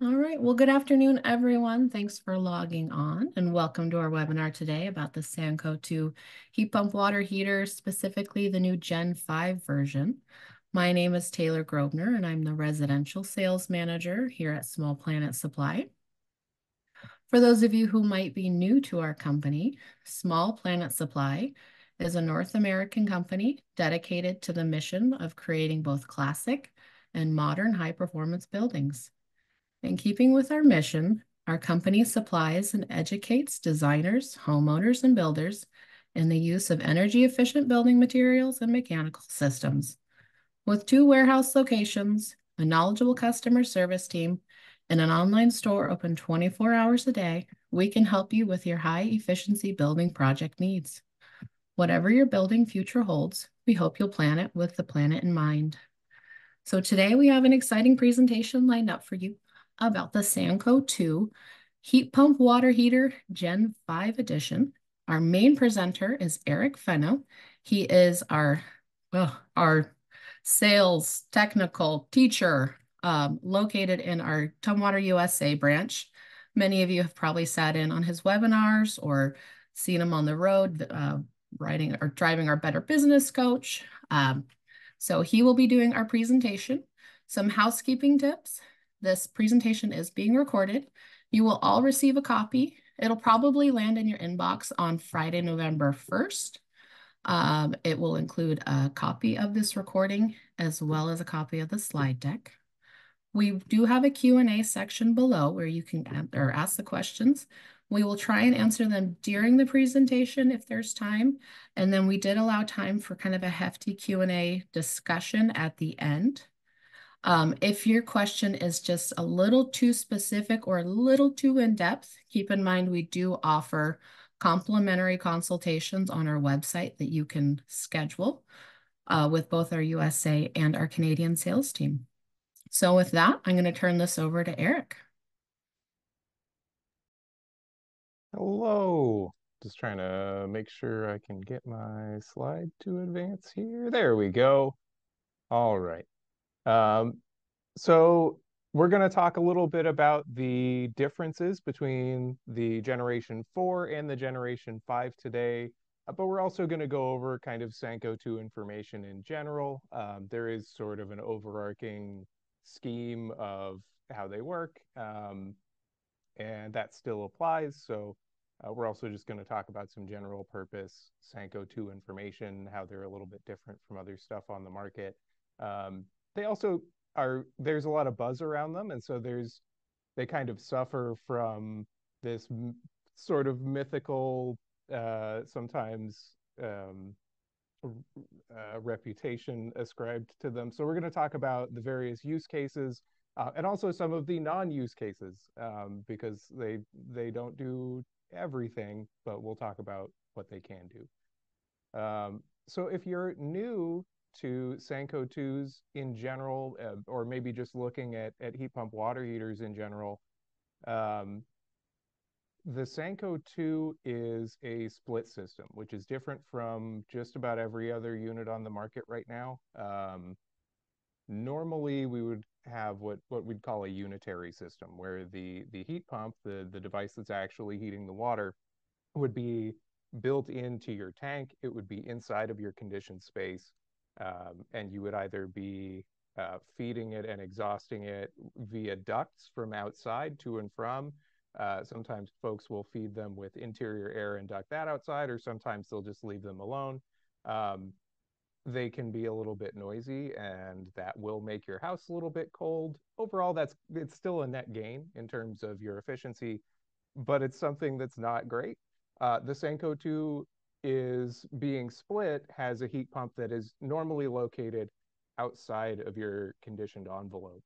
All right. Well, good afternoon, everyone. Thanks for logging on and welcome to our webinar today about the SANCO2 heat pump water heater, specifically the new Gen 5 version. My name is Taylor Grosvenor, and I'm the residential sales manager here at Small Planet Supply. For those of you who might be new to our company, Small Planet Supply is a North American company dedicated to the mission of creating both classic and modern high-performance buildings. In keeping with our mission, our company supplies and educates designers, homeowners, and builders in the use of energy-efficient building materials and mechanical systems. With 2 warehouse locations, a knowledgeable customer service team, and an online store open 24 hours a day, we can help you with your high-efficiency building project needs. Whatever your building future holds, we hope you'll plan it with the planet in mind. So today we have an exciting presentation lined up for you about the SANCO2 Heat Pump Water Heater Gen 5 Edition. Our main presenter is Eric Fenno. He is our sales technical teacher located in our Tumwater USA branch. Many of you have probably sat in on his webinars or seen him on the road riding or driving our Better Business Coach. So he will be doing our presentation. Some housekeeping tips. This presentation is being recorded. You will all receive a copy. It'll probably land in your inbox on Friday, November 1st. It will include a copy of this recording as well as a copy of the slide deck. We do have a Q&A section below where you can ask the questions. We will try and answer them during the presentation if there's time. And then we did allow time for kind of a hefty Q&A discussion at the end. If your question is just a little too specific or a little too in-depth, keep in mind we do offer complimentary consultations on our website that you can schedule with both our USA and our Canadian sales team. So with that, I'm going to turn this over to Eric. Hello. Just trying to make sure I can get my slide to advance here. There we go. All right. So we're going to talk a little bit about the differences between the Generation 4 and the Generation 5 today, but we're also going to go over kind of SANCO2 information in general. There is sort of an overarching scheme of how they work, and that still applies. So we're also just going to talk about some general purpose SANCO2 information, how they're a little bit different from other stuff on the market. They also there's a lot of buzz around them, and so they kind of suffer from this sort of mythical, sometimes reputation ascribed to them. So we're going to talk about the various use cases and also some of the non-use cases because they don't do everything, but we'll talk about what they can do. So if you're new to SANCO2s in general, or maybe just looking at heat pump water heaters in general, the SANCO2 is a split system, which is different from just about every other unit on the market right now. Normally, we would have what we'd call a unitary system, where the heat pump, the device that's actually heating the water, would be built into your tank. It would be inside of your conditioned space, and you would either be feeding it and exhausting it via ducts from outside to and from. Sometimes folks will feed them with interior air and duct that outside, or sometimes they'll just leave them alone. They can be a little bit noisy, and that will make your house a little bit cold. Overall, it's still a net gain in terms of your efficiency, but it's something that's not great. The SANCO2 is being split, has a heat pump that is normally located outside of your conditioned envelope.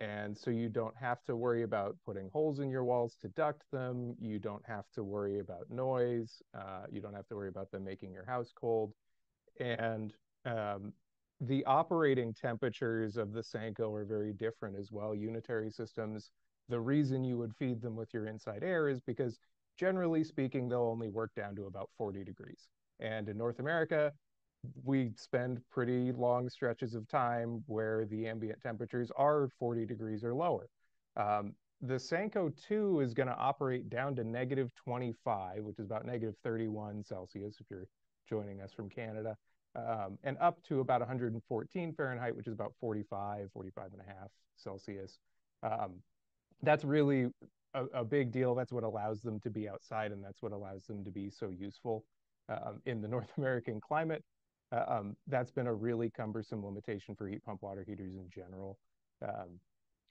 And so you don't have to worry about putting holes in your walls to duct them. You don't have to worry about noise. You don't have to worry about them making your house cold. And the operating temperatures of the SANCO are very different as well. Unitary systems, the reason you would feed them with your inside air is because generally speaking, they'll only work down to about 40 degrees. And in North America, we spend pretty long stretches of time where the ambient temperatures are 40 degrees or lower. The Sanko 2 is going to operate down to -25, which is about -31 Celsius if you're joining us from Canada, and up to about 114 Fahrenheit, which is about 45, 45 and a half Celsius. Um, that's really a big deal. That's what allows them to be outside, and that's what allows them to be so useful in the North American climate. That's been a really cumbersome limitation for heat pump water heaters in general. Um,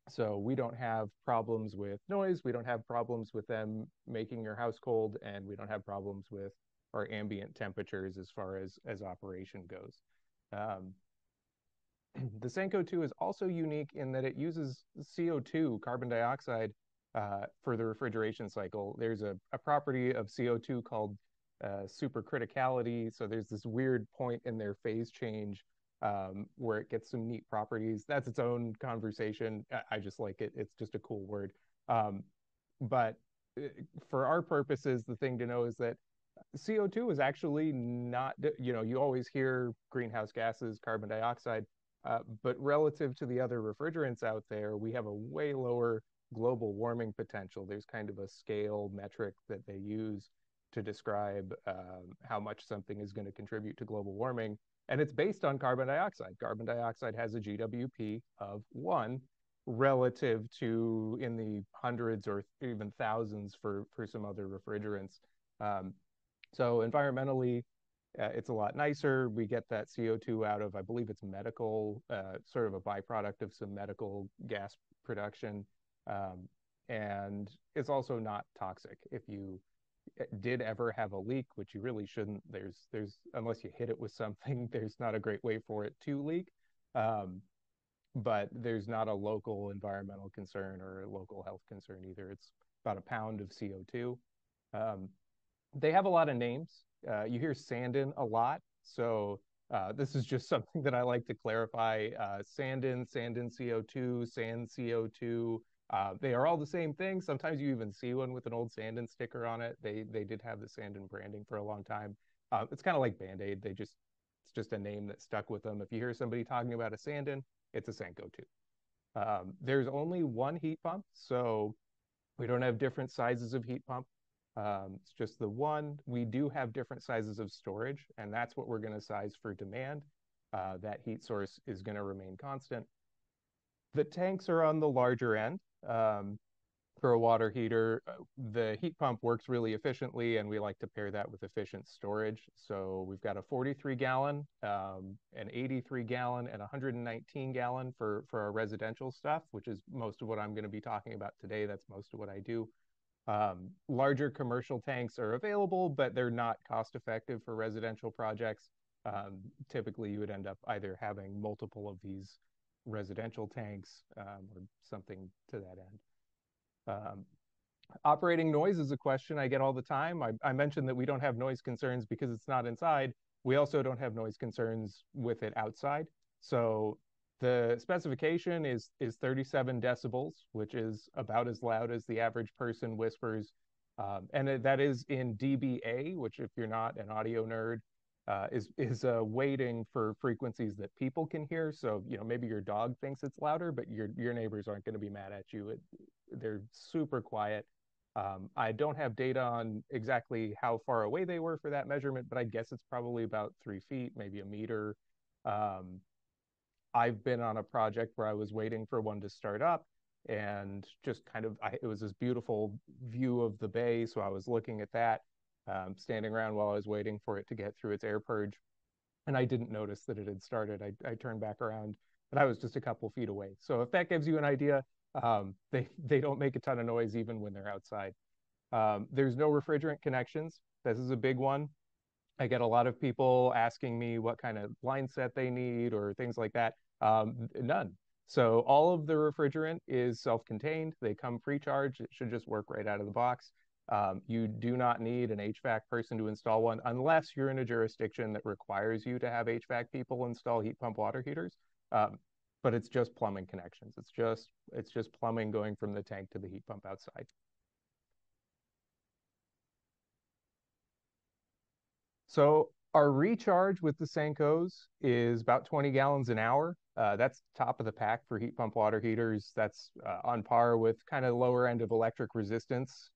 so we don't have problems with noise. We don't have problems with them making your house cold, and we don't have problems with our ambient temperatures as far as operation goes. Um, the SANCO 2 is also unique in that it uses CO2, carbon dioxide, for the refrigeration cycle. There's a property of CO2 called supercriticality. So there's this weird point in their phase change where it gets some neat properties. That's its own conversation. I just like it. It's just a cool word. Um, but for our purposes, the thing to know is that CO2 is actually not, you always hear greenhouse gases, carbon dioxide, but relative to the other refrigerants out there, we have a way lower global warming potential. There's kind of a scale metric that they use to describe how much something is going to contribute to global warming. And it's based on carbon dioxide. Carbon dioxide has a GWP of 1 relative to in the hundreds or even thousands for some other refrigerants. Um, so environmentally, it's a lot nicer. We get that CO2 out of, I believe it's medical, sort of a byproduct of some medical gas production. Um, and it's also not toxic. If you did ever have a leak, which you really shouldn't, unless you hit it with something, there's not a great way for it to leak. Um, but there's not a local environmental concern or a local health concern either. It's about a pound of CO2. Um, they have a lot of names. You hear Sandin a lot. So this is just something that I like to clarify. Sandin, Sandin CO2, Sand CO2. They are all the same thing. Sometimes you even see one with an old Sandin sticker on it. They did have the Sandin branding for a long time. It's kind of like Band-Aid. It's just a name that stuck with them. If you hear somebody talking about a Sandin, it's a Sanko 2. There's only one heat pump, so we don't have different sizes of heat pump. It's just the one. We do have different sizes of storage, and that's what we're going to size for demand. That heat source is going to remain constant. The tanks are on the larger end. For a water heater, the heat pump works really efficiently, and we like to pair that with efficient storage. So we've got a 43 gallon, an 83 gallon, and 119 gallon for our residential stuff, which is most of what I'm going to be talking about today. That's most of what I do. Larger commercial tanks are available, but they're not cost effective for residential projects. Typically, you would end up either having multiple of these residential tanks or something to that end. Um, Operating noise is a question I get all the time. I mentioned that we don't have noise concerns because it's not inside. We also don't have noise concerns with it outside. So the specification is 37 decibels, which is about as loud as the average person whispers. And that is in dBA, which if you're not an audio nerd, is weighting for frequencies that people can hear. So, maybe your dog thinks it's louder, but your neighbors aren't going to be mad at you. They're super quiet. I don't have data on exactly how far away they were for that measurement, but I guess it's probably about 3 feet, maybe a meter. Um, I've been on a project where I was waiting for one to start up and just it was this beautiful view of the bay. So I was looking at that, standing around while I was waiting for it to get through its air purge. And I didn't notice that it had started. I turned back around and I was just a couple feet away. So if that gives you an idea, they don't make a ton of noise even when they're outside. There's no refrigerant connections. This is a big one. I get a lot of people asking me what kind of line set they need or things like that. None. So all of the refrigerant is self-contained. They come pre-charged. It should just work right out of the box. You do not need an HVAC person to install one unless you're in a jurisdiction that requires you to have HVAC people install heat pump water heaters. But it's just plumbing connections. It's just plumbing going from the tank to the heat pump outside. So Our recharge with the Senkos is about 20 gallons an hour. That's top of the pack for heat pump water heaters. That's on par with kind of lower end of electric resistance.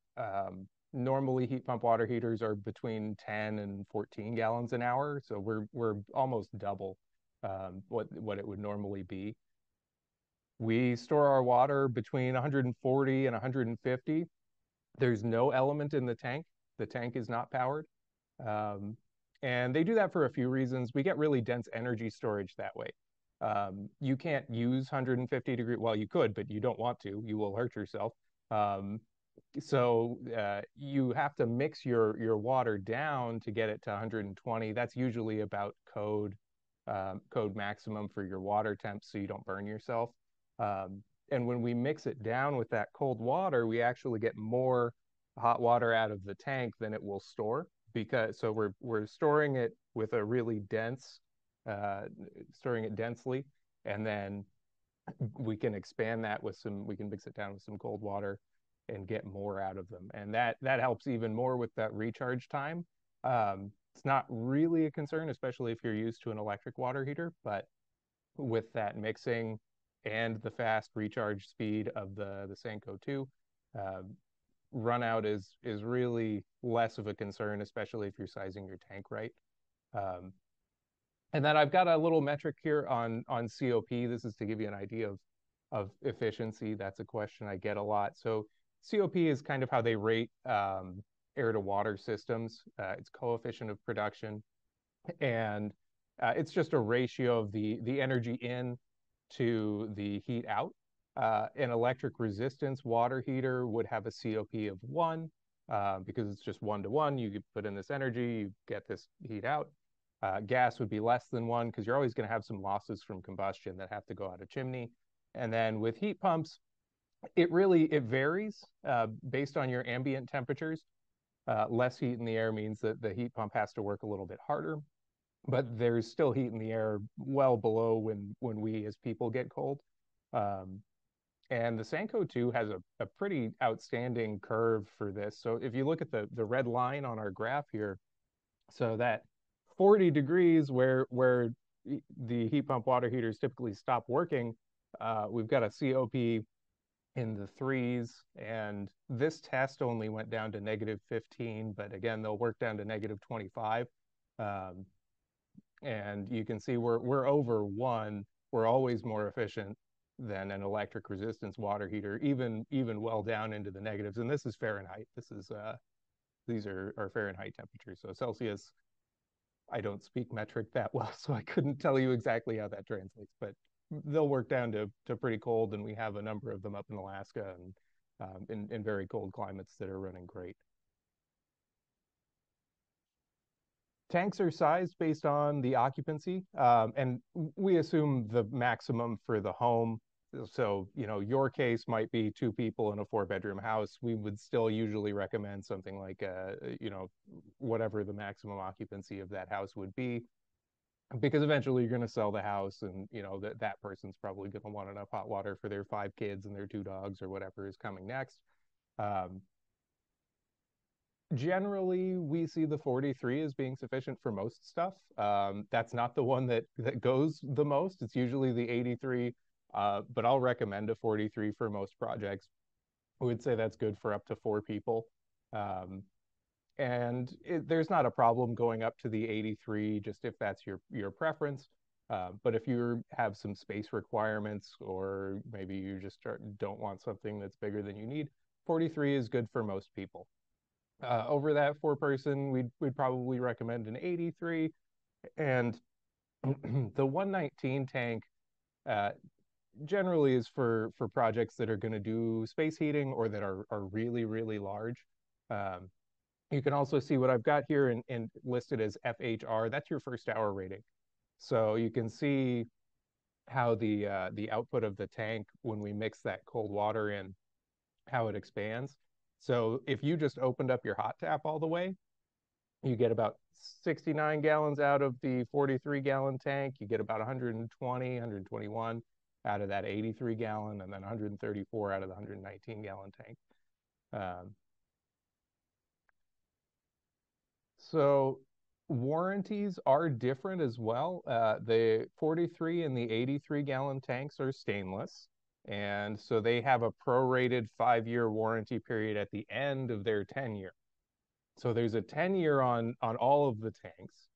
Normally, heat pump water heaters are between 10 and 14 gallons an hour, so we're almost double what it would normally be. We store our water between 140 and 150. There's no element in the tank. The tank is not powered. Um, and they do that for a few reasons. We get really dense energy storage that way. You can't use 150 degree, well, you could, but you don't want to. You will hurt yourself. Um, so you have to mix your water down to get it to 120. That's usually about code maximum for your water temp, so you don't burn yourself. And when we mix it down with that cold water, we actually get more hot water out of the tank than it will store, because so we're storing it with a really dense uh, storing it densely, and then we can expand that with some, we can mix it down with some cold water and get more out of them. And that helps even more with that recharge time. It's not really a concern, especially if you're used to an electric water heater, but with that mixing and the fast recharge speed of the Senko 2, uh, run out is really less of a concern, especially if you're sizing your tank right. Um, and then I've got a little metric here on COP. This is to give you an idea of efficiency. That's a question I get a lot. So COP is kind of how they rate air to water systems. It's coefficient of production, and it's just a ratio of the energy in to the heat out. An electric resistance water heater would have a COP of 1 because it's just 1 to 1. You put in this energy, you get this heat out. Gas would be less than 1 because you're always going to have some losses from combustion that have to go out a chimney. And then with heat pumps, it varies based on your ambient temperatures. Less heat in the air means that the heat pump has to work a little bit harder, but there's still heat in the air well below when we as people get cold. Um, and the Sanko 2 has a pretty outstanding curve for this. So if you look at the red line on our graph here, so that 40 degrees where the heat pump water heaters typically stop working, we've got a COP in the threes, and this test only went down to -15, but again, they'll work down to -25. Um, and you can see we're over 1. We're always more efficient than an electric resistance water heater, even well down into the negatives. And this is Fahrenheit. These are Fahrenheit temperatures. So Celsius, I don't speak metric that well, so I couldn't tell you exactly how that translates, but they'll work down to pretty cold, and we have a number of them up in Alaska and in very cold climates that are running great. Tanks are sized based on the occupancy, and we assume the maximum for the home. So, your case might be 2 people in a 4-bedroom house. We would still usually recommend something like, whatever the maximum occupancy of that house would be, because eventually you're going to sell the house, and that person's probably going to want enough hot water for their 5 kids and their 2 dogs or whatever is coming next. Um, Generally, we see the 43 as being sufficient for most stuff. That's not the one that goes the most. It's usually the 83, but I'll recommend a 43 for most projects. I would say that's good for up to 4 people. Um, and there's not a problem going up to the 83, just if that's your preference. But if you have some space requirements, or maybe you just don't want something that's bigger than you need, 43 is good for most people. Over that 4 person, we'd probably recommend an 83. And the 119 tank uh, generally is for projects that are going to do space heating or that are really, really large. Um, you can also see what I've got here and listed as FHR. That's your first hour rating. So you can see how the output of the tank, when we mix that cold water in, how it expands. So if you just opened up your hot tap all the way, you get about 69 gallons out of the 43-gallon tank. You get about 120, 121 out of that 83-gallon, and then 134 out of the 119-gallon tank. Um, so Warranties are different as well. The 43 and the 83 gallon tanks are stainless. And so they have a prorated 5 year warranty period at the end of their 10 year. So there's a 10 year on all of the tanks.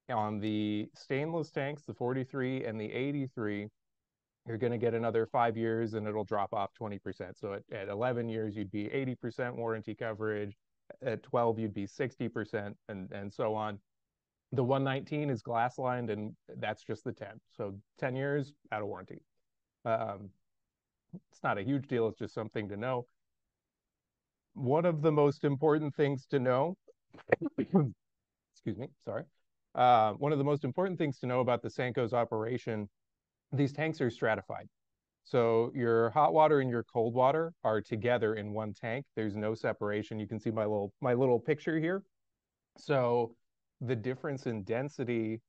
On the stainless tanks, the 43 and the 83, you're going to get another 5 years and it'll drop off 20%. So at 11 years, you'd be 80% warranty coverage. At 12, you'd be 60%, and so on. The 119 is glass lined, and that's just the 10. So 10 years out of warranty. Um, it's not a huge deal. It's just something to know. One of the most important things to know, excuse me, sorry. One of the most important things to know about the Sanko's operation, these tanks are stratified. So your hot water and your cold water are together in one tank. There's no separation. You can see my little picture here. So the difference in density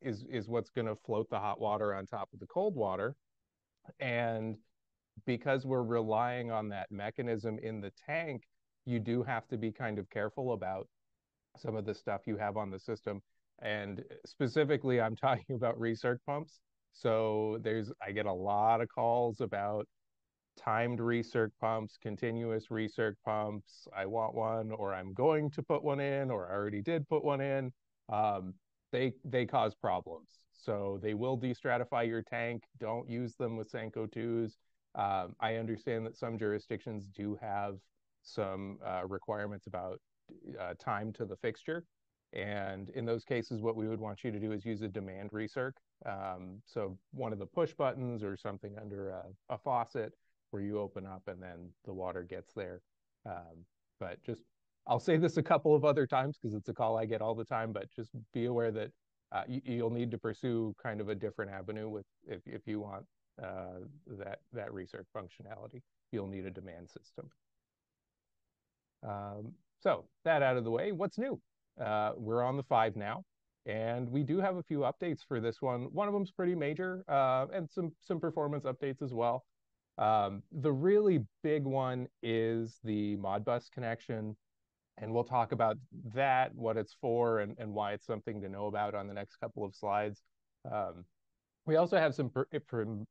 is what's going to float the hot water on top of the cold water. And because we're relying on that mechanism in the tank, you do have to be kind of careful about some of the stuff you have on the system. And specifically, I'm talking about recirc pumps. So I get a lot of calls about timed recirc pumps, continuous recirc pumps. I want one, or I'm going to put one in, or I already did put one in. Um, they cause problems. So they will destratify your tank. Don't use them with SANCO2s. I understand that some jurisdictions do have some requirements about time to the fixture. And in those cases, what we would want you to do is use a demand recirc. So one of the push buttons or something under a faucet where you open up and then the water gets there. But just, I'll say this a couple of other times because it's a call I get all the time, but just be aware that you'll need to pursue kind of a different avenue with if you want that recirc functionality. You'll need a demand system. So that out of the way, what's new? We're on the 5 now, and we do have a few updates for this one. One of them's pretty major, and some performance updates as well. The really big one is the Modbus connection, and we'll talk about that, what it's for, and why it's something to know about on the next couple of slides. We also have some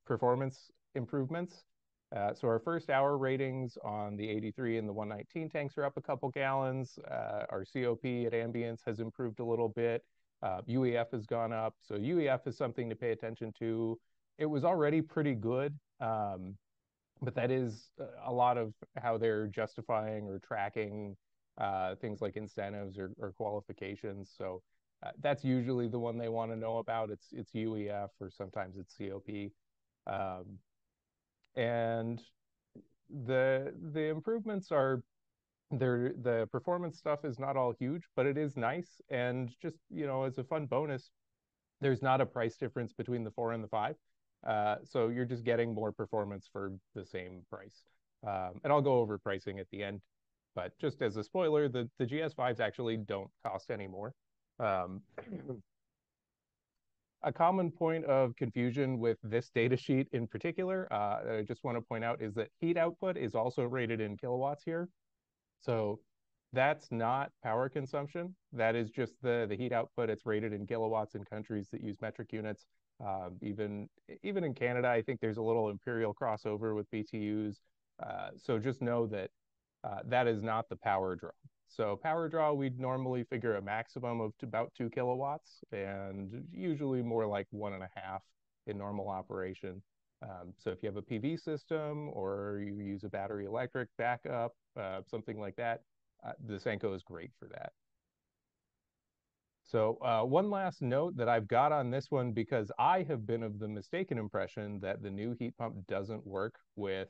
performance improvements. So our first hour ratings on the 83 and the 119 tanks are up a couple gallons. Our COP at ambience has improved a little bit. UEF has gone up. So UEF is something to pay attention to. It was already pretty good, but that is a lot of how they're justifying or tracking things like incentives or qualifications. So that's usually the one they want to know about. It's UEF, or sometimes it's COP. And the improvements are the performance stuff is not all huge, but it is nice. And just, as a fun bonus, there's not a price difference between the 4 and the 5. So you're just getting more performance for the same price. And I'll go over pricing at the end. But just as a spoiler, the GS5s actually don't cost any more. A common point of confusion with this data sheet in particular, I just want to point out, is that heat output is also rated in kilowatts here. So that's not power consumption. That is just the heat output. It's rated in kilowatts in countries that use metric units. Even in Canada, I think there's a little imperial crossover with BTUs. So just know that that is not the power draw. So power draw, we'd normally figure a maximum of about 2 kilowatts, and usually more like 1.5 in normal operation. So if you have a PV system or you use a battery electric backup, something like that, the SANCO is great for that. So one last note that I've got on this one, because I have been of the mistaken impression that the new heat pump doesn't work with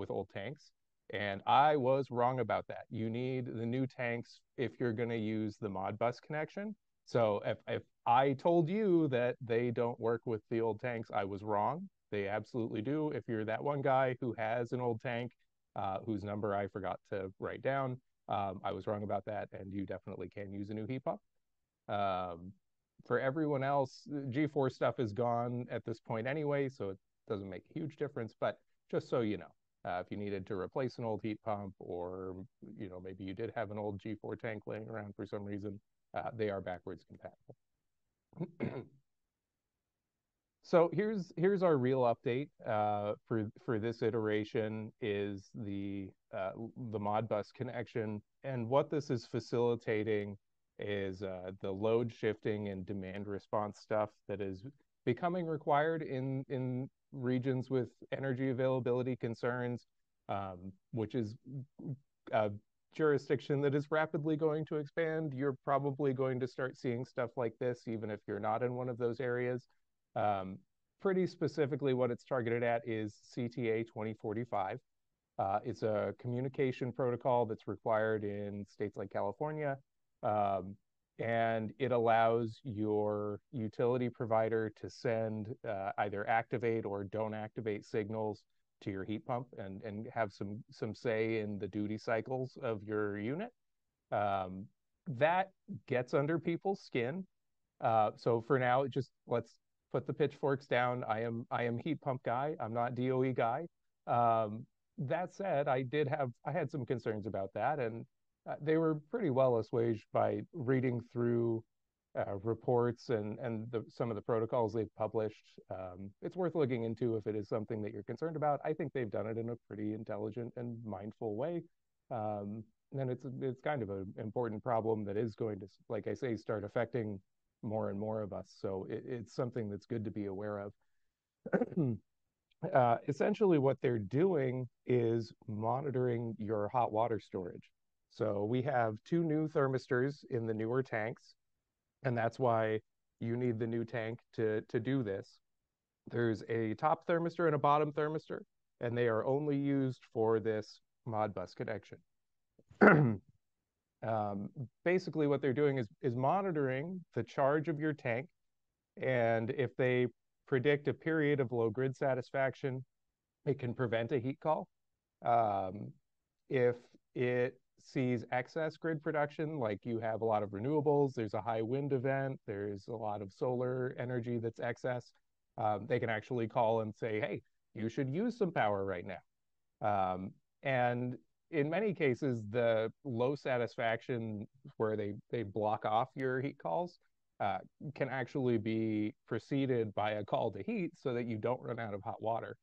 old tanks. And I was wrong about that. You need the new tanks if you're going to use the Modbus connection. So if I told you that they don't work with the old tanks, I was wrong. They absolutely do. If you're that one guy who has an old tank, whose number I forgot to write down, I was wrong about that, and you definitely can use a new heat pump. For everyone else, G4 stuff is gone at this point anyway, so it doesn't make a huge difference. But just so you know, if you needed to replace an old heat pump, or maybe you did have an old G4 tank laying around for some reason, they are backwards compatible. So here's our real update for this iteration is the Modbus connection, and what this is facilitating is the load shifting and demand response stuff that is becoming required in regions with energy availability concerns, which is a jurisdiction that is rapidly going to expand. You're probably going to start seeing stuff like this, even if you're not in one of those areas. Um, Pretty specifically, what it's targeted at is CTA 2045. It's a communication protocol that's required in states like California, um, and it allows your utility provider to send either activate or don't activate signals to your heat pump and have some say in the duty cycles of your unit. Um, that gets under people's skin. So for now, just let's put the pitchforks down. I am heat pump guy. I'm not DOE guy. That said, I had some concerns about that, and they were pretty well assuaged by reading through reports and some of the protocols they've published. It's worth looking into if it is something that you're concerned about. I think they've done it in a pretty intelligent and mindful way. And it's kind of an important problem that is going to, like I say, start affecting more and more of us. So it's something that's good to be aware of. Essentially, what they're doing is monitoring your hot water storage. So we have two new thermistors in the newer tanks, and that's why you need the new tank to do this. There's a top thermistor and a bottom thermistor, and they are only used for this Modbus connection. Um, Basically, what they're doing is monitoring the charge of your tank, and if they predict a period of low grid satisfaction, it can prevent a heat call. Um, if it sees excess grid production, like you have a lot of renewables, there's a high wind event, there's a lot of solar energy that's excess, they can actually call and say, hey, you should use some power right now. And in many cases, the low satisfaction where they block off your heat calls uh, can actually be preceded by a call to heat so that you don't run out of hot water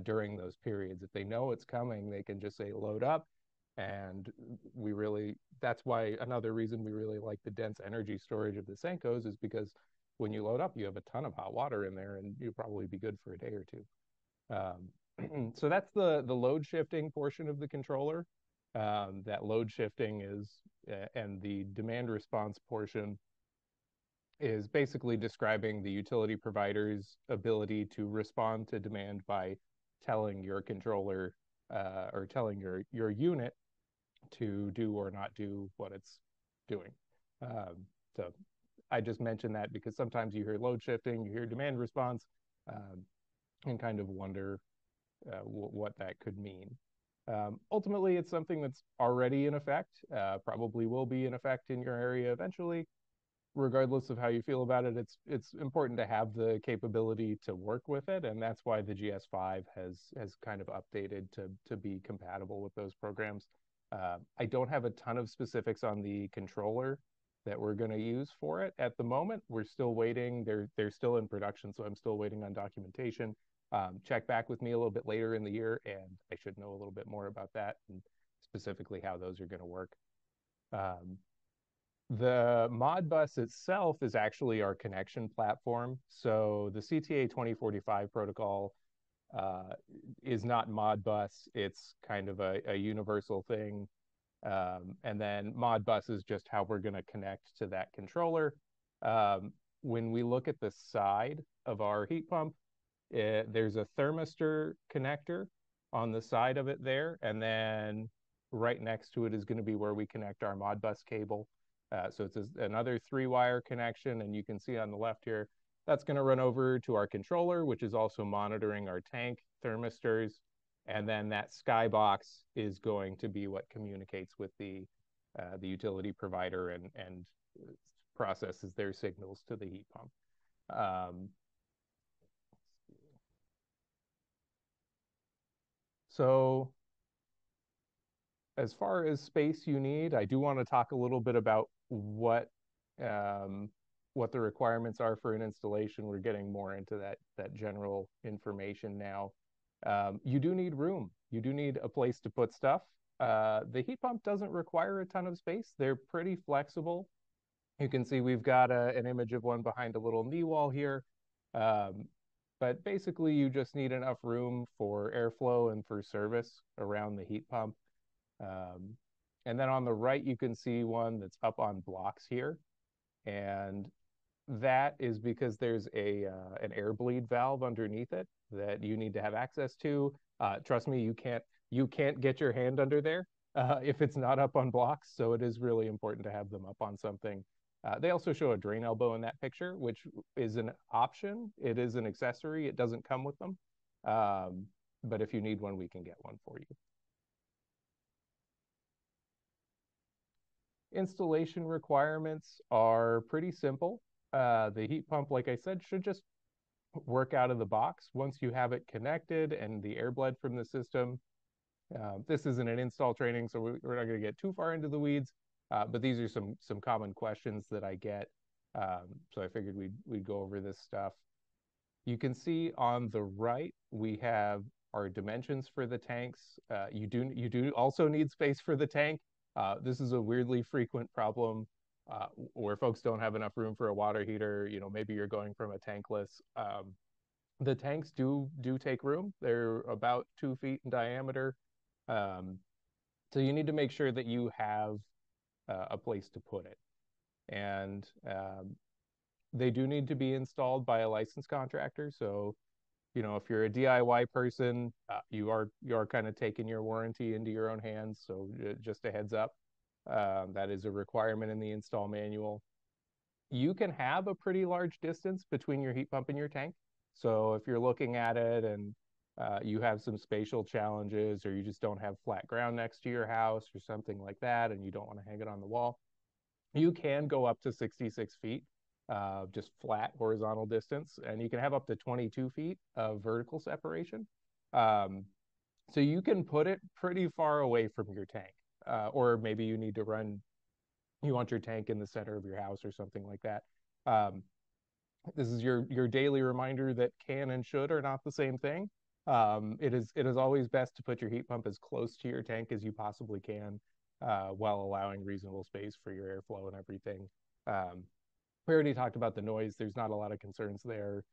during those periods. If they know it's coming, they can just say load up. And that's why another reason we really like the dense energy storage of the SANCOs is because when you load up, you have a ton of hot water in there and you'll probably be good for a day or two. So that's the load shifting portion of the controller. That load shifting and the demand response portion is basically describing the utility provider's ability to respond to demand by telling your controller or telling your unit to do or not do what it's doing. So I just mentioned that because sometimes you hear load shifting, you hear demand response, um, and kind of wonder what that could mean. Ultimately, it's something that's already in effect, probably will be in effect in your area eventually. Regardless of how you feel about it, it's important to have the capability to work with it, and that's why the GS5 has kind of updated to be compatible with those programs. I don't have a ton of specifics on the controller that we're going to use for it at the moment. We're still waiting. They're still in production, so I'm still waiting on documentation. Check back with me a little bit later in the year, and I should know a little bit more about that and specifically how those are going to work. Um, the Modbus itself is actually our connection platform. So the CTA 2045 protocol uh, is not Modbus. It's kind of a universal thing. And then Modbus is just how we're going to connect to that controller. Um, when we look at the side of our heat pump, there's a thermistor connector on the side of it there, and then right next to it is going to be where we connect our Modbus cable. So it's another 3-wire connection, and you can see on the left here, that's going to run over to our controller, which is also monitoring our tank thermistors. And then that skybox is going to be what communicates with the utility provider and processes their signals to the heat pump. Um, so as far as space you need, I do want to talk a little bit about what um, what the requirements are for an installation. We're getting more into that general information now. You do need room. You do need a place to put stuff. The heat pump doesn't require a ton of space. They're pretty flexible. You can see we've got an image of one behind a little knee wall here. Um, but basically, you just need enough room for airflow and for service around the heat pump. Um, and then on the right, you can see one that's up on blocks here. And that is because there's a an air bleed valve underneath it that you need to have access to. Trust me, you can't get your hand under there if it's not up on blocks. So it is really important to have them up on something. They also show a drain elbow in that picture, which is an option. It is an accessory. It doesn't come with them. Um, but if you need one, we can get one for you. Installation requirements are pretty simple. The heat pump, like I said, should just work out of the box once you have it connected and the air bled from the system. This isn't an install training, so we're not going to get too far into the weeds. But these are some common questions that I get. So I figured we'd go over this stuff. You can see on the right we have our dimensions for the tanks. You do also need space for the tank. This is a weirdly frequent problem where folks don't have enough room for a water heater. You know, maybe you're going from a tankless. The tanks do take room. They're about 2 feet in diameter. Um, so you need to make sure that you have a place to put it. And they do need to be installed by a licensed contractor. So, you know, if you're a DIY person, you are kind of taking your warranty into your own hands. So just a heads up, that is a requirement in the install manual. You can have a pretty large distance between your heat pump and your tank. So if you're looking at it and you have some spatial challenges, or you just don't have flat ground next to your house or something like that, and you don't want to hang it on the wall, you can go up to 66 feet, just flat horizontal distance, and you can have up to 22 feet of vertical separation. Um, so you can put it pretty far away from your tank, or maybe you want your tank in the center of your house or something like that. Um, this is your daily reminder that can and should are not the same thing. It is always best to put your heat pump as close to your tank as you possibly can, while allowing reasonable space for your airflow and everything. Um, we already talked about the noise. There's not a lot of concerns there.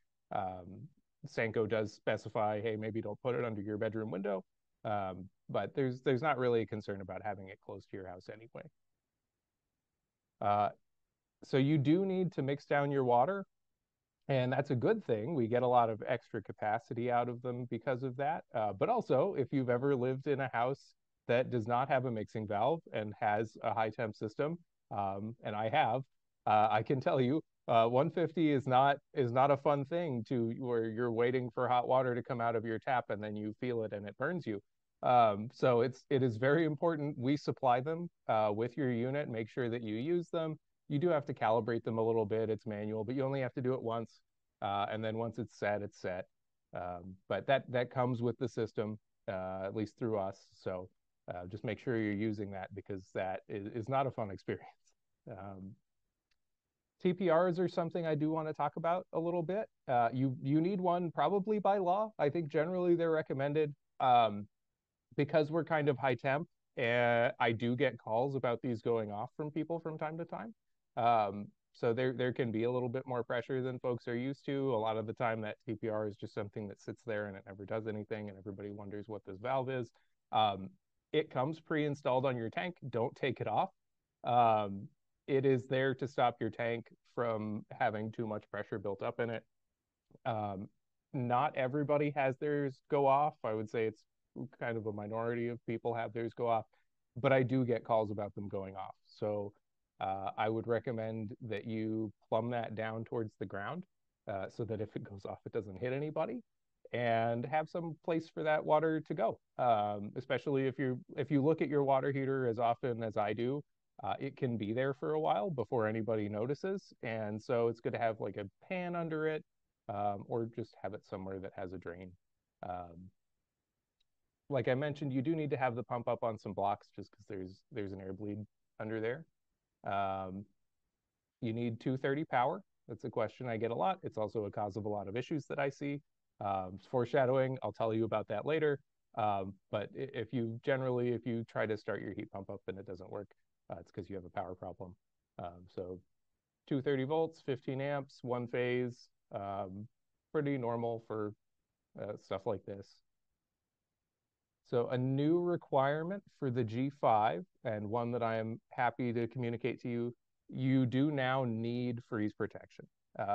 Sanco does specify, hey, maybe don't put it under your bedroom window, but there's not really a concern about having it close to your house anyway. Uh, so you do need to mix down your water. And that's a good thing. We get a lot of extra capacity out of them because of that. But also, if you've ever lived in a house that does not have a mixing valve and has a high temp system, and I have, I can tell you, 150 is not a fun thing to where you're waiting for hot water to come out of your tap and then you feel it and it burns you. So it is very important we supply them with your unit. Make sure that you use them. You do have to calibrate them a little bit. It's manual, but you only have to do it once. And then once it's set, it's set. But that comes with the system, at least through us. So just make sure you're using that, because that is not a fun experience. Um, TPRs are something I do want to talk about a little bit. You need one probably by law. I think generally they're recommended. Because we're kind of high temp, I do get calls about these going off from people from time to time. So there can be a little bit more pressure than folks are used to. A lot of the time, that TPR is just something that sits there and it never does anything, and everybody wonders what this valve is. Um, it comes pre-installed on your tank. Don't take it off. Um, it is there to stop your tank from having too much pressure built up in it. Um, Not everybody has theirs go off. I would say it's kind of a minority of people have theirs go off, but I do get calls about them going off. So I would recommend that you plumb that down towards the ground, so that if it goes off, it doesn't hit anybody, and have some place for that water to go. Especially if you look at your water heater as often as I do, it can be there for a while before anybody notices, and so it's good to have like a pan under it, or just have it somewhere that has a drain. Um, like I mentioned, you do need to have the pump up on some blocks just because there's an air bleed under there. Um, You need 230 power. That's a question I get a lot. It's also a cause of a lot of issues that I see. Foreshadowing, I'll tell you about that later. But if you try to start your heat pump up and it doesn't work, it's because you have a power problem. So 230 volts, 15 amps, one phase, pretty normal for stuff like this. So a new requirement for the G5, and one that I am happy to communicate to you, you do now need freeze protection.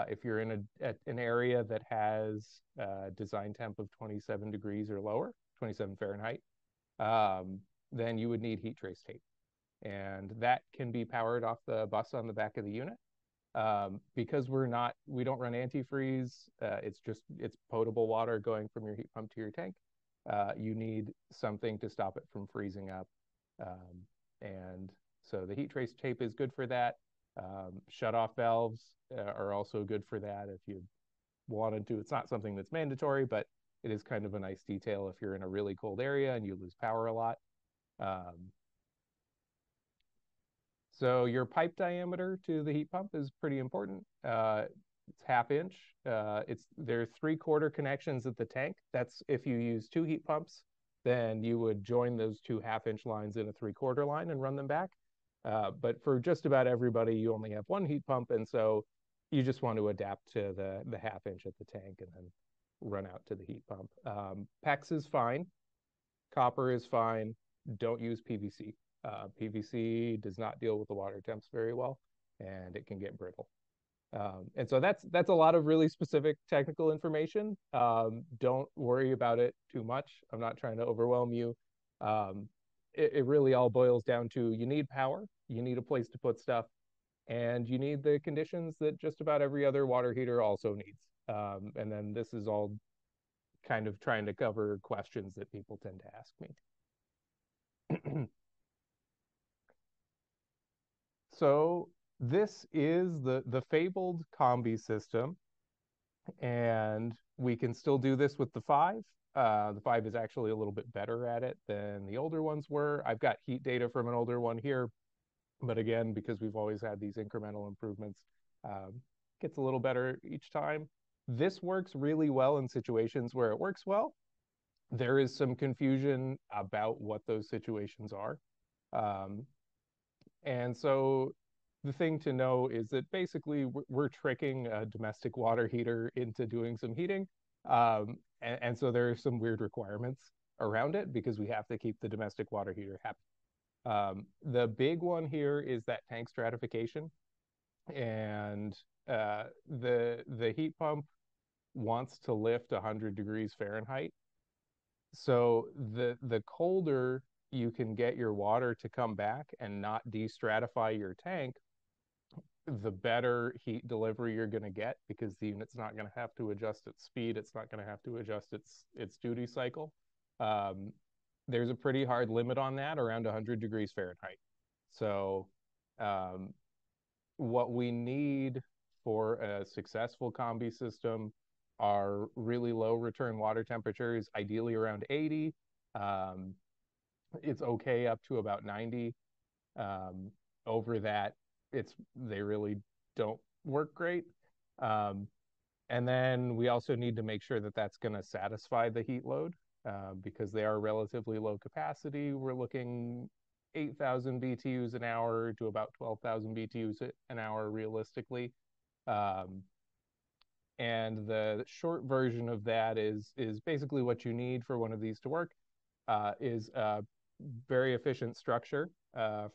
If you're in an area that has a design temp of 27 degrees or lower, 27 Fahrenheit, then you would need heat trace tape. And that can be powered off the bus on the back of the unit. Because we don't run antifreeze, it's potable water going from your heat pump to your tank. You need something to stop it from freezing up. And so the heat trace tape is good for that. Shut-off valves are also good for that if you wanted to. It's not something that's mandatory, but it is kind of a nice detail if you're in a really cold area and you lose power a lot. So your pipe diameter to the heat pump is pretty important. It's half inch. There are 3/4 connections at the tank. That's if you use two heat pumps, then you would join those two half-inch lines in a 3/4 line and run them back. But for just about everybody, you only have one heat pump, and so you just want to adapt to the half-inch at the tank and then run out to the heat pump. PEX is fine. Copper is fine. Don't use PVC. PVC does not deal with the water temps very well, and it can get brittle. And so that's a lot of really specific technical information. Don't worry about it too much. I'm not trying to overwhelm you. It really all boils down to you need power, you need a place to put stuff, and you need the conditions that just about every other water heater also needs. And then this is all kind of trying to cover questions that people tend to ask me. So this is the fabled combi system, and we can still do this with the 5. The 5 is actually a little bit better at it than the older ones were. I've got heat data from an older one here, but again, because we've always had these incremental improvements, gets a little better each time. This works really well in situations where it works well. There is some confusion about what those situations are. And so the thing to know is that basically we're tricking a domestic water heater into doing some heating. And so there are some weird requirements around it because we have to keep the domestic water heater happy. The big one here is that tank stratification. And the heat pump wants to lift 100 degrees Fahrenheit. So the colder you can get your water to come back and not destratify your tank, the better heat delivery you're going to get because the unit's not going to have to adjust its speed. It's not going to have to adjust its duty cycle. There's a pretty hard limit on that, around 100 degrees Fahrenheit. So what we need for a successful combi system are really low return water temperatures, ideally around 80. It's okay up to about 90. Over that, they really don't work great. And then we also need to make sure that that's going to satisfy the heat load because they are relatively low capacity. We're looking 8,000 BTUs an hour to about 12,000 BTUs an hour realistically. And the short version of that is basically what you need for one of these to work is a very efficient structure.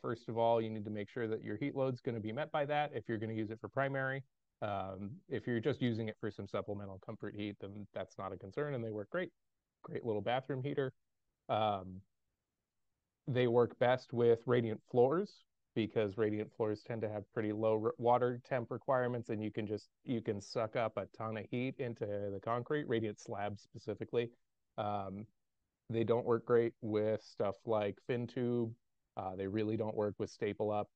First of all, you need to make sure that your heat load's going to be met by that if you're going to use it for primary. If you're just using it for some supplemental comfort heat, then that's not a concern, and they work great. Great little bathroom heater. They work best with radiant floors because radiant floors tend to have pretty low water temp requirements, and you can suck up a ton of heat into the concrete, radiant slabs specifically. They don't work great with stuff like fin tube. They really don't work with staple up.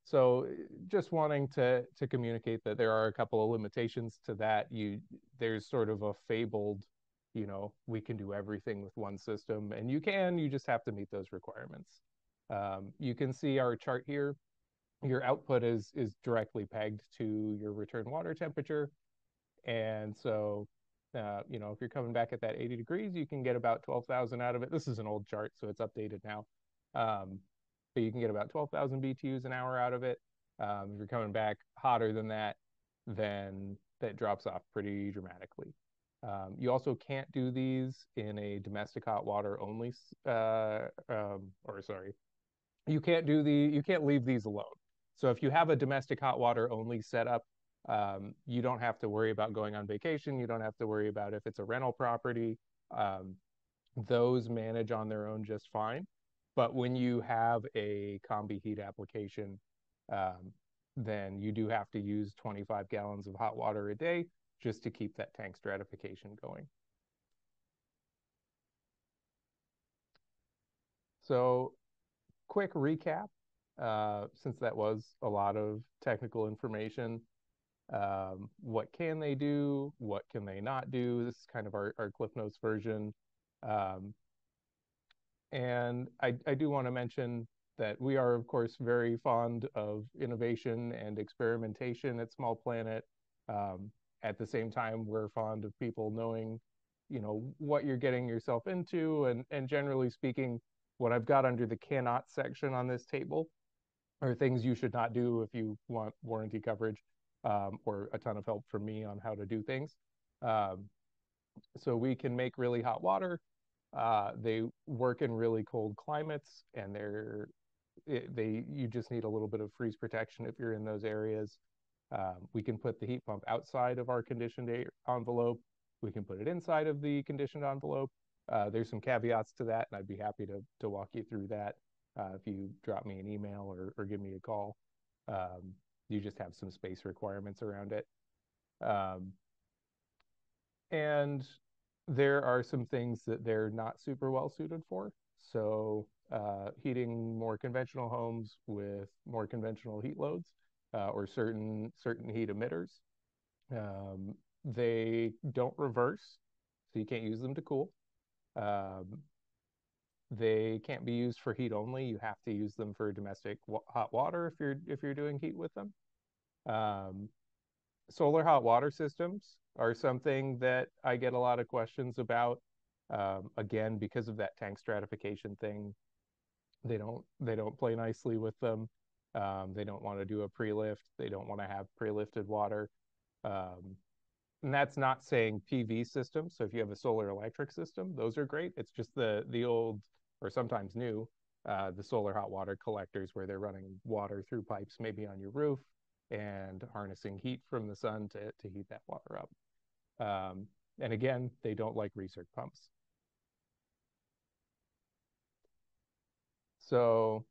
So just wanting to communicate that there are a couple of limitations to that. There's sort of a fabled, we can do everything with one system, and you just have to meet those requirements. You can see our chart here. your output is directly pegged to your return water temperature. And so, if you're coming back at that 80 degrees, you can get about 12,000 out of it. This is an old chart, so it's updated now. Um, but you can get about 12,000 BTUs an hour out of it. If you're coming back hotter than that, then that drops off pretty dramatically. You also can't do these in a domestic hot water only, or sorry, you can't leave these alone. So if you have a domestic hot water only setup, you don't have to worry about going on vacation. You don't have to worry about if it's a rental property. Um, those manage on their own just fine. But when you have a combi heat application, um, then you do have to use 25 gallons of hot water a day just to keep that tank stratification going. So quick recap, since that was a lot of technical information. What can they do? What can they not do? This is kind of our Cliff Notes version. Um, and I do want to mention that we are, of course, very fond of innovation and experimentation at Small Planet. Um, at the same time, we're fond of people knowing, what you're getting yourself into. And generally speaking, what I've got under the cannot section on this table are things you should not do if you want warranty coverage, or a ton of help from me on how to do things. Um, so we can make really hot water. They work in really cold climates, and you just need a little bit of freeze protection if you're in those areas. We can put the heat pump outside of our conditioned air envelope. We can put it inside of the conditioned envelope. There's some caveats to that, and I'd be happy to walk you through that if you drop me an email or give me a call. Um, you just have some space requirements around it. Um, and there are some things that they're not super well suited for. So heating more conventional homes with more conventional heat loads, or certain heat emitters. Um, they don't reverse, so you can't use them to cool. Um, they can't be used for heat only. You have to use them for domestic hot water if you're doing heat with them. Um, Solar hot water systems are something that I get a lot of questions about. Again, because of that tank stratification thing, they don't play nicely with them. They don't want to do a pre-lift. They don't want to have pre-lifted water. Um, and that's not saying PV systems. So if you have a solar electric system, those are great. It's just the old, or sometimes new, the solar hot water collectors where they're running water through pipes maybe on your roof and harnessing heat from the sun to heat that water up. And again, they don't like recirc pumps. So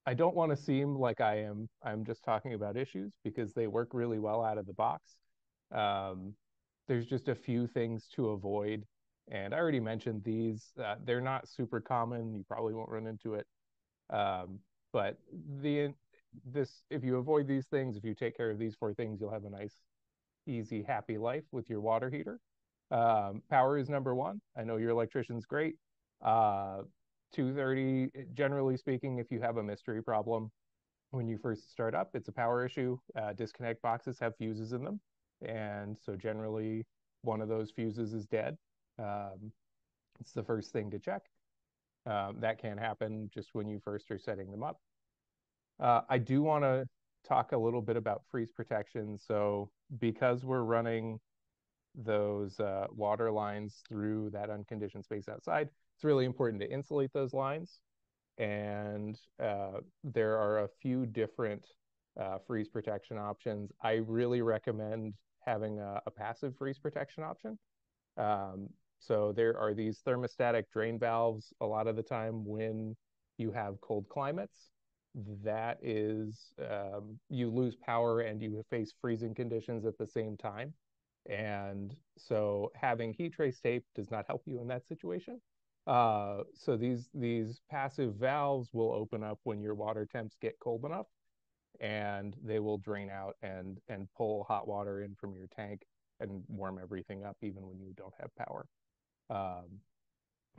I don't want to seem like I'm just talking about issues, because they work really well out of the box. Um, there's just a few things to avoid. And I already mentioned these. They're not super common. You probably won't run into it. Um, but the this if you avoid these things, if you take care of these four things, you'll have a nice, easy, happy life with your water heater. Power is number one. I know your electrician's great. 230, generally speaking, if you have a mystery problem when you first start up, it's a power issue. Disconnect boxes have fuses in them. And so generally, one of those fuses is dead. Um, it's the first thing to check. That can happen just when you first are setting them up. I do want to talk a little bit about freeze protection. So because we're running those water lines through that unconditioned space outside, it's really important to insulate those lines. And there are a few different freeze protection options. I really recommend having a passive freeze protection option. So there are these thermostatic drain valves a lot of the time when you have cold climates. That is, you lose power and you face freezing conditions at the same time. And so having heat trace tape does not help you in that situation. So these passive valves will open up when your water temps get cold enough, and they will drain out and pull hot water in from your tank and warm everything up even when you don't have power. Um,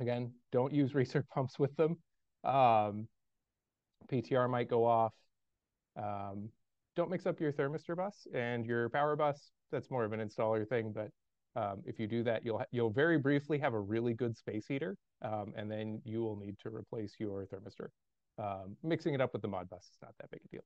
Again, don't use recirc pumps with them. Um, PTR might go off. Um, don't mix up your thermistor bus and your power bus. That's more of an installer thing, but if you do that, you'll very briefly have a really good space heater, and then you will need to replace your thermistor. Mixing it up with the mod bus is not that big a deal.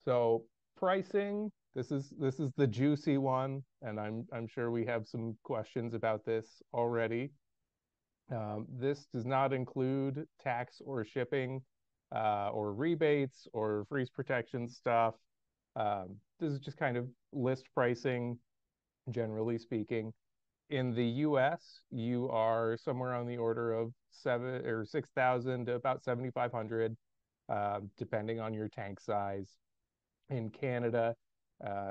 So pricing, this is the juicy one, and I'm sure we have some questions about this already. This does not include tax or shipping, or rebates or freeze protection stuff. This is just kind of list pricing, generally speaking. In the US, you are somewhere on the order of 6,000 to about 7,500, depending on your tank size. In Canada,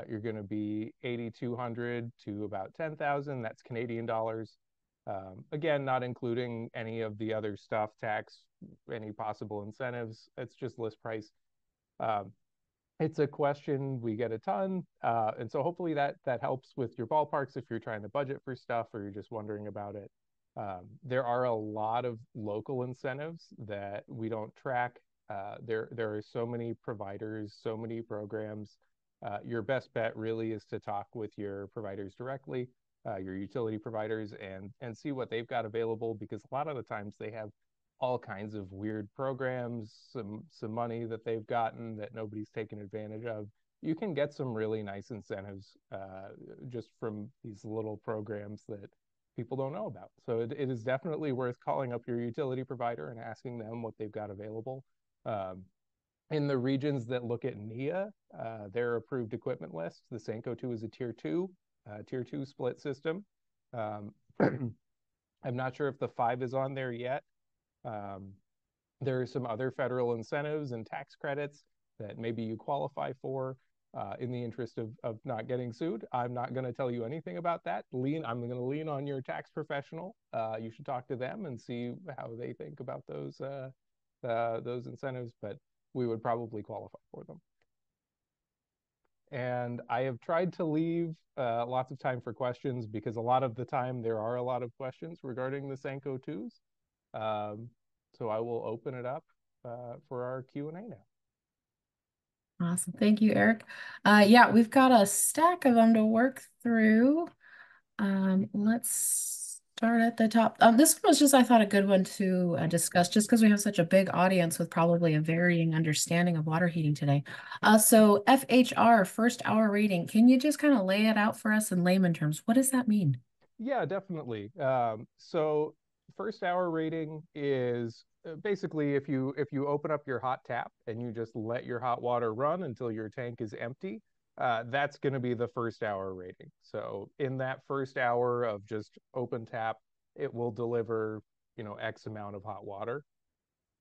you're going to be 8,200 to about 10,000. That's Canadian dollars. Again, not including any of the other stuff, tax, any possible incentives. It's just list price. Um, it's a question we get a ton, and so hopefully that helps with your ballparks if you're trying to budget for stuff or you're just wondering about it. There are a lot of local incentives that we don't track. There are so many providers, so many programs. Your best bet really is to talk with your providers directly, your utility providers, and see what they've got available, because a lot of the times they have all kinds of weird programs, some money that they've gotten that nobody's taken advantage of. You can get some really nice incentives, just from these little programs that people don't know about. So it is definitely worth calling up your utility provider and asking them what they've got available. Um, in the regions that look at NEA, their approved equipment list, the SANCO2 is a tier two split system. Um, I'm not sure if the 5 is on there yet. Um, there are some other federal incentives and tax credits that maybe you qualify for. In the interest of not getting sued, I'm not going to tell you anything about that. I'm going to lean on your tax professional. You should talk to them and see how they think about those incentives, but we would probably qualify for them. And I have tried to leave lots of time for questions, because a lot of the time there are a lot of questions regarding the SANCO2s. Um, so I will open it up for our Q&A now. Awesome. Thank you, Eric. Yeah, we've got a stack of them to work through. Let's start at the top. This one was just, I thought, a good one to discuss, just because we have such a big audience with probably a varying understanding of water heating today. So FHR, first hour rating, can you just kind of lay it out for us in layman terms? What does that mean? Yeah, definitely. So first hour rating is basically if you open up your hot tap and you just let your hot water run until your tank is empty, that's going to be the first hour rating. So in that first hour of just open tap, it will deliver, X amount of hot water.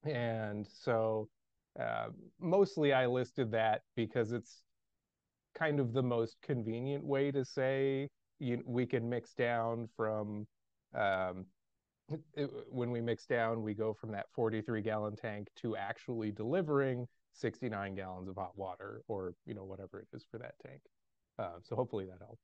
And so uh, mostly I listed that because it's kind of the most convenient way to say we can mix down from um, when we mix down, we go from that 43-gallon tank to actually delivering 69 gallons of hot water, or whatever it is for that tank. So hopefully that helps.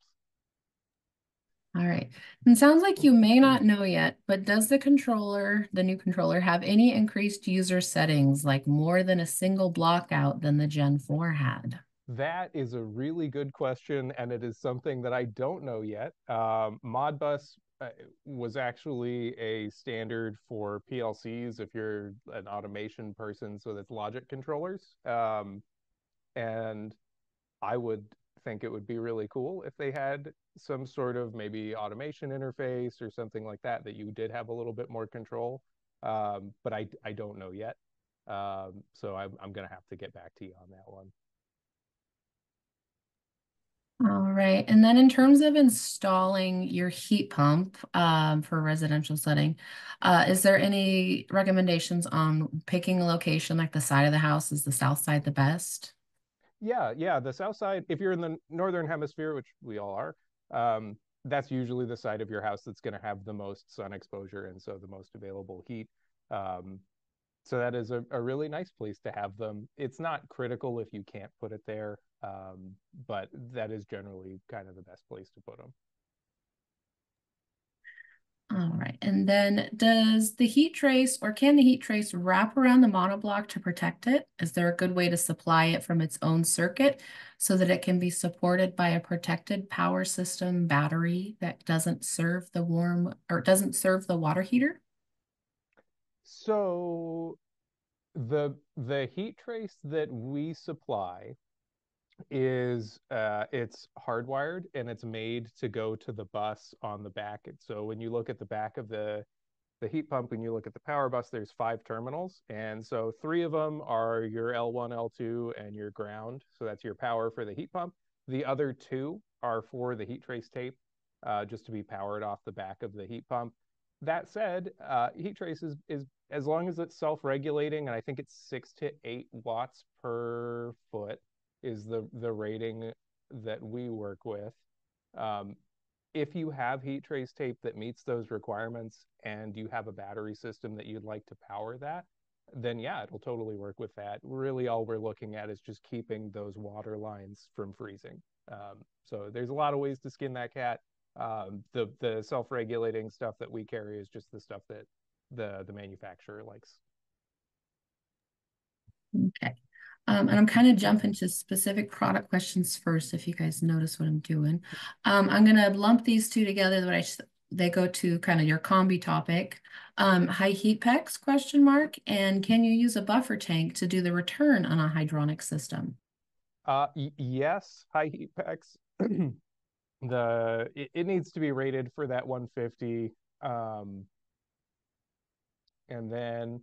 All right. And sounds like you may not know yet, but does the controller, the new controller, have any increased user settings, like more than a single block out than the Gen 4 had? That is a really good question, and it is something that I don't know yet. Modbus was actually a standard for PLCs if you're an automation person, so that's logic controllers. And I would think it would be really cool if they had some sort of maybe automation interface or something like that you did have a little bit more control. But I don't know yet. So I'm going to have to get back to you on that one. All right. And then in terms of installing your heat pump for a residential setting, is there any recommendations on picking a location, like the side of the house? Is the south side the best? Yeah. The south side, if you're in the northern hemisphere, which we all are, that's usually the side of your house that's going to have the most sun exposure and so the most available heat. Um, so that is a really nice place to have them. It's not critical if you can't put it there, but that is generally kind of the best place to put them. All right. And then does the heat trace or can the heat trace wrap around the monoblock to protect it? Is there a good way to supply it from its own circuit so that it can be supported by a protected power system battery that doesn't serve the warm or doesn't serve the water heater? So the heat trace that we supply is it's hardwired and it's made to go to the bus on the back. So when you look at the back of the heat pump, when you look at the power bus, there's 5 terminals. And so 3 of them are your L1, L2, and your ground. So that's your power for the heat pump. The other 2 are for the heat trace tape, just to be powered off the back of the heat pump. That said, heat trace is as long as it's self-regulating, and I think it's 6 to 8 watts per foot is the rating that we work with. Um, if you have heat trace tape that meets those requirements and you have a battery system that you'd like to power that, then yeah, it'll totally work with that. Really, all we're looking at is just keeping those water lines from freezing. So there's a lot of ways to skin that cat. The self-regulating stuff that we carry is just the stuff that the manufacturer likes. Okay. And I'm kind of jumping to specific product questions first, if you guys notice what I'm doing. I'm going to lump these two together, but they go to kind of your combi topic. High heat packs, question mark, and can you use a buffer tank to do the return on a hydronic system? Yes, high heat packs. It needs to be rated for that 150. And then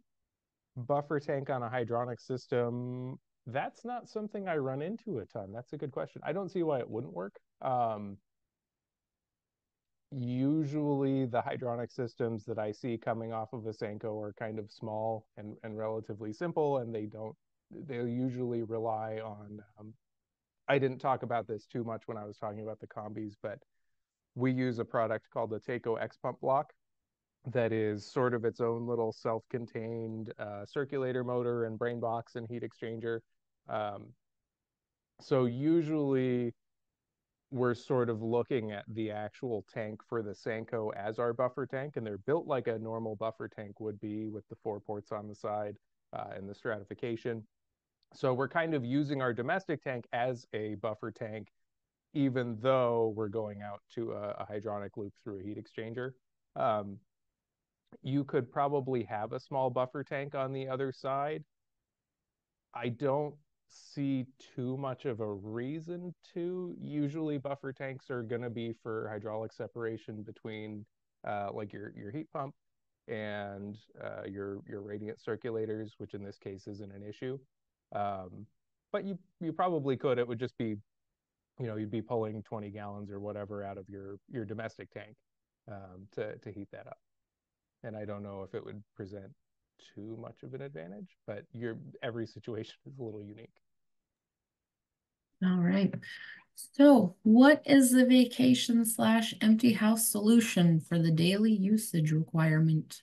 buffer tank on a hydronic system, that's not something I run into a ton. That's a good question. I don't see why it wouldn't work. Usually the hydronic systems that I see coming off of a SANCO are kind of small and relatively simple, and they'll usually rely on, I didn't talk about this too much when I was talking about the combis, but we use a product called the Taco X Pump Block that is sort of its own little self-contained circulator motor and brain box and heat exchanger. Um, so usually we're sort of looking at the actual tank for the SANCO as our buffer tank, and they're built like a normal buffer tank would be with the 4 ports on the side and the stratification. So we're kind of using our domestic tank as a buffer tank, even though we're going out to a hydronic loop through a heat exchanger. Um, you could probably have a small buffer tank on the other side. I don't see too much of a reason to. Usually, buffer tanks are going to be for hydraulic separation between like your heat pump and your radiant circulators, which in this case isn't an issue. Um, but you probably could. It would just be, you'd be pulling 20 gallons or whatever out of your domestic tank to heat that up. And I don't know if it would present too much of an advantage, but every situation is a little unique. All right. So, what is the vacation slash empty house solution for the daily usage requirement?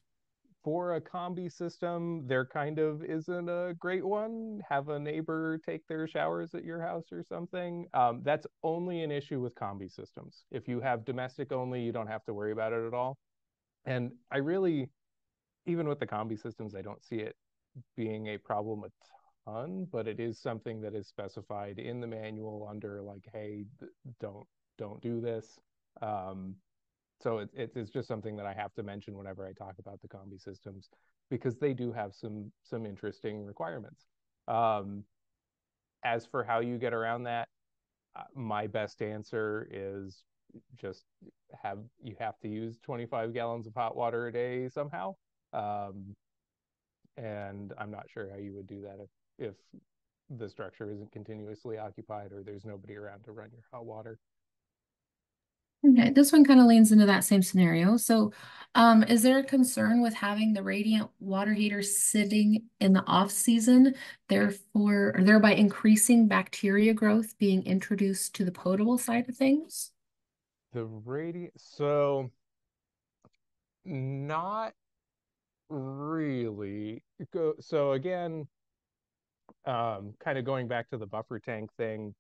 For a combi system, there kind of isn't a great one. Have a neighbor take their showers at your house or something. That's only an issue with combi systems. If you have domestic only, you don't have to worry about it at all. And I really, even with the combi systems, I don't see it being a problem a ton, but it is something that is specified in the manual under like, hey, don't don't do this. Um, so it's just something that I have to mention whenever I talk about the combi systems because they do have some interesting requirements. Um, as for how you get around that, my best answer is just you have to use 25 gallons of hot water a day somehow. Um, and I'm not sure how you would do that if the structure isn't continuously occupied or there's nobody around to run your hot water. Okay, this one kind of leans into that same scenario. So, is there a concern with having the radiant water heater sitting in the off season, therefore, or thereby increasing bacteria growth being introduced to the potable side of things? So not really. So again, kind of going back to the buffer tank thing,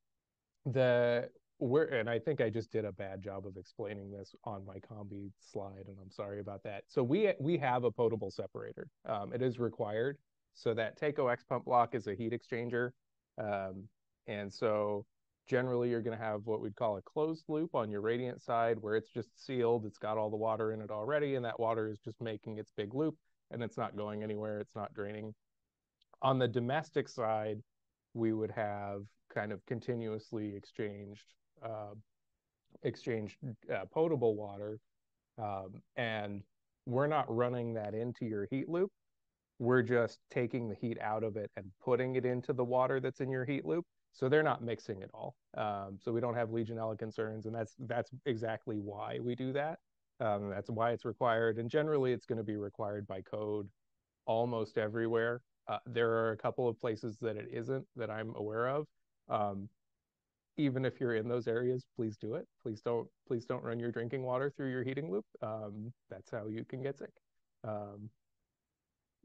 the and I think I just did a bad job of explaining this on my combi slide, and I'm sorry about that. So we have a potable separator. It is required. So that Taco X pump block is a heat exchanger, um, and so generally you're going to have what we'd call a closed loop on your radiant side, where it's just sealed. It's got all the water in it already, and that water is just making its big loop, and it's not going anywhere. It's not draining. On the domestic side, we would have kind of continuously uh, exchanged potable water, and we're not running that into your heat loop. We're just taking the heat out of it and putting it into the water that's in your heat loop. So they're not mixing at all. So we don't have Legionella concerns, and that's exactly why we do that. That's why it's required, and generally it's going to be required by code almost everywhere. There are a couple of places that it isn't that I'm aware of. Um, Even if you're in those areas, please do it. Please don't run your drinking water through your heating loop. That's how you can get sick. Um,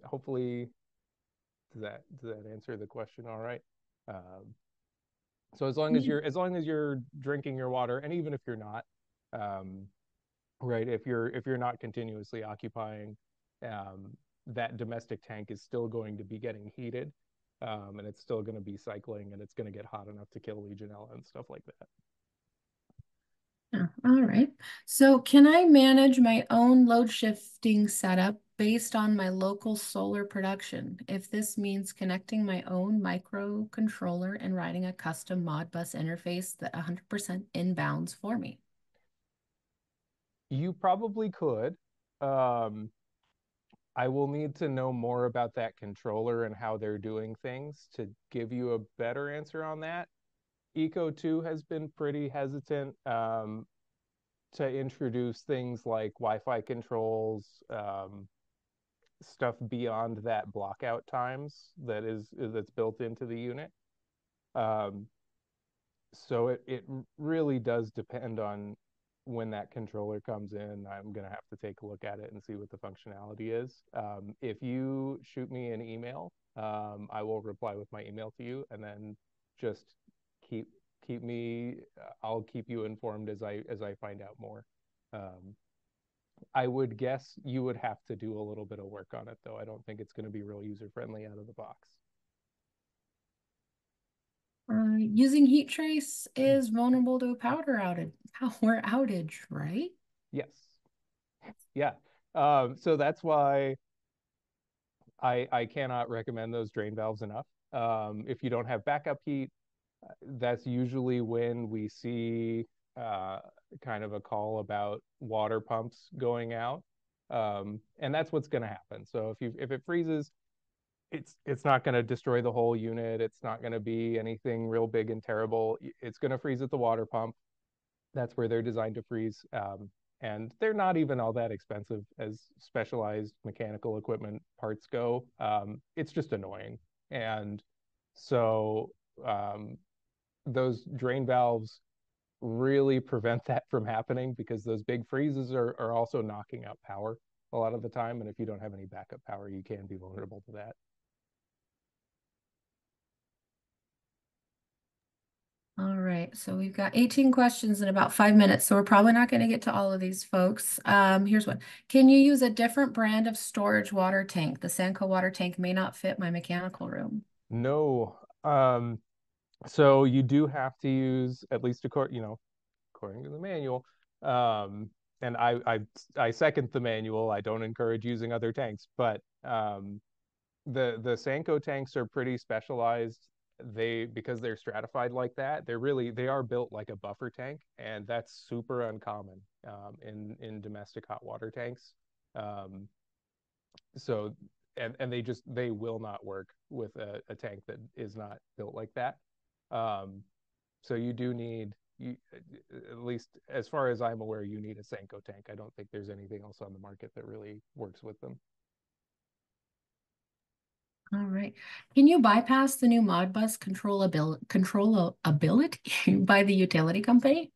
Hopefully, does that answer the question all right? Um, so as long as you're drinking your water, and even if you're not, um, right, if you're not continuously occupying, um, that domestic tank is still going to be getting heated, and it's still going to be cycling, and it's going to get hot enough to kill Legionella and stuff like that. Yeah, all right. So can I manage my own load shifting setup based on my local solar production? If this means connecting my own microcontroller and writing a custom Modbus interface that 100% inbounds for me. You probably could. Um, I will need to know more about that controller and how they're doing things to give you a better answer on that. Eco2 has been pretty hesitant to introduce things like Wi-Fi controls, stuff beyond that blockout times that's built into the unit. Um, so it really does depend on when that controller comes in. I'm gonna have to take a look at it and see what the functionality is. If you shoot me an email, I will reply with my email to you, and then just keep keep me. I'll keep you informed as I find out more. Um, I would guess you would have to do a little bit of work on it, though. I don't think it's going to be real user friendly out of the box. Using heat trace is vulnerable to a power outage, right? Yes. Yeah. So that's why I cannot recommend those drain valves enough. If you don't have backup heat, that's usually when we see uh, kind of a call about water pumps going out, and that's what's going to happen. So if it freezes, it's not going to destroy the whole unit. It's not going to be anything real big and terrible. It's going to freeze at the water pump. That's where they're designed to freeze. And they're not even all that expensive as specialized mechanical equipment parts go. It's just annoying. And so um, those drain valves really prevent that from happening because those big freezes are also knocking out power a lot of the time. And if you don't have any backup power, you can be vulnerable to that. All right, so we've got 18 questions in about 5 minutes, so we're probably not going to get to all of these folks. Here's one. Can you use a different brand of storage water tank? The SANCO water tank may not fit my mechanical room. No. So you do have to use, at least according to the manual. Um, and I second the manual. I don't encourage using other tanks, but the Sanko tanks are pretty specialized. Because they're stratified like that, they are built like a buffer tank, and that's super uncommon in domestic hot water tanks. Um, so and they will not work with a tank that is not built like that. Um, so you do need you at least as far as I'm aware, you need a Sanko tank. I don't think there's anything else on the market that really works with them. All right. Can you bypass the new Modbus controllability by the utility company?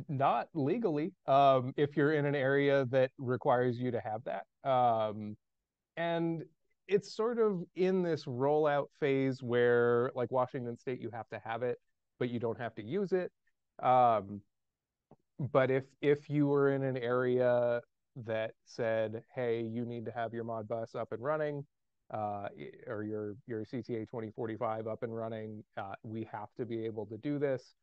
Not legally, if you're in an area that requires you to have that. And it's sort of in this rollout phase where, like Washington State, you have to have it, but you don't have to use it. Um, but if you were in an area that said, hey, you need to have your Modbus up and running, or your CTA 2045 up and running, we have to be able to do this.